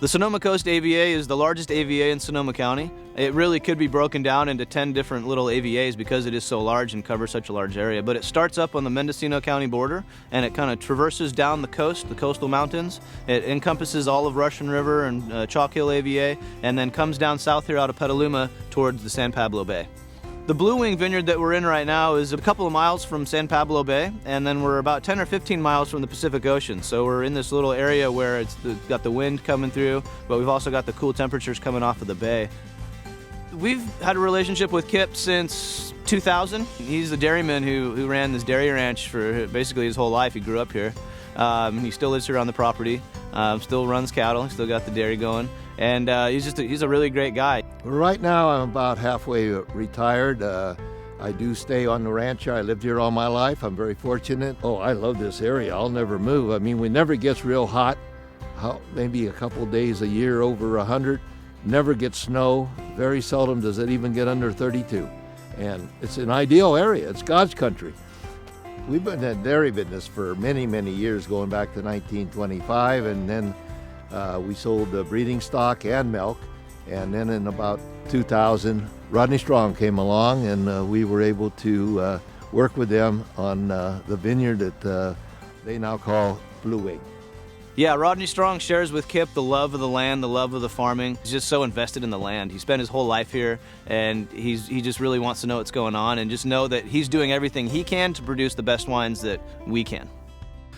The Sonoma Coast AVA is the largest AVA in Sonoma County. It really could be broken down into 10 different little AVAs because it is so large and covers such a large area. But it starts up on the Mendocino County border, and it kind of traverses down the coast, the coastal mountains. It encompasses all of Russian River and Chalk Hill AVA, and then comes down south here out of Petaluma towards the San Pablo Bay. The Blue Wing Vineyard that we're in right now is a couple of miles from San Pablo Bay, and then we're about 10 or 15 miles from the Pacific Ocean. So we're in this little area where it's got the wind coming through, but we've also got the cool temperatures coming off of the bay. We've had a relationship with Kip since 2000. He's the dairyman who ran this dairy ranch for basically his whole life. He grew up here. He still lives here on the property, still runs cattle, still got the dairy going, and he's a really great guy. Right now I'm about halfway retired. I do stay on the ranch. I lived here all my life. I'm very fortunate. Oh, I love this area. I'll never move. I mean, we never gets real hot, maybe a couple days a year over 100. Never gets snow. Very seldom does it even get under 32. And it's an ideal area. It's God's country. We've been in dairy business for many, many years, going back to 1925, and then we sold the breeding stock and milk. And then in about 2000, Rodney Strong came along, and we were able to work with them on the vineyard that they now call Blue Wing. Yeah, Rodney Strong shares with Kip the love of the land, the love of the farming. He's just so invested in the land. He spent his whole life here, and he just really wants to know what's going on and just know that he's doing everything he can to produce the best wines that we can.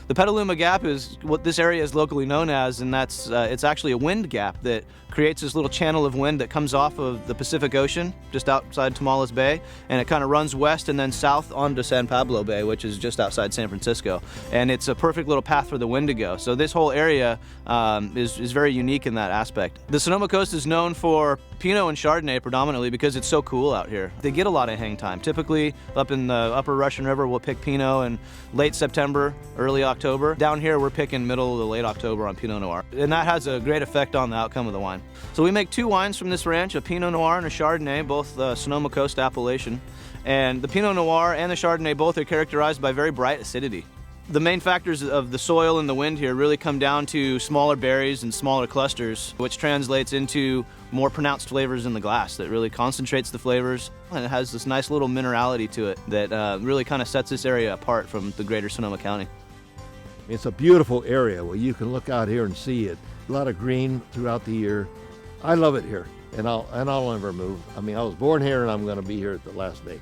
The Petaluma Gap is what this area is locally known as, and it's actually a wind gap that creates this little channel of wind that comes off of the Pacific Ocean just outside Tomales Bay, and it kind of runs west and then south onto San Pablo Bay, which is just outside San Francisco. And it's a perfect little path for the wind to go. So this whole area is very unique in that aspect. The Sonoma Coast is known for Pinot and Chardonnay predominantly because it's so cool out here. They get a lot of hang time. Typically up in the upper Russian River, we'll pick Pinot in late September, early October. Down here, we're picking middle to late October on Pinot Noir. And that has a great effect on the outcome of the wine. So we make two wines from this ranch, a Pinot Noir and a Chardonnay, both Sonoma Coast appellation. And the Pinot Noir and the Chardonnay both are characterized by very bright acidity. The main factors of the soil and the wind here really come down to smaller berries and smaller clusters, which translates into more pronounced flavors in the glass that really concentrates the flavors. And it has this nice little minerality to it that really kind of sets this area apart from the greater Sonoma County. It's a beautiful area where you can look out here and see it. A lot of green throughout the year. I love it here, and I'll never move. I mean, I was born here and I'm going to be here at the last day.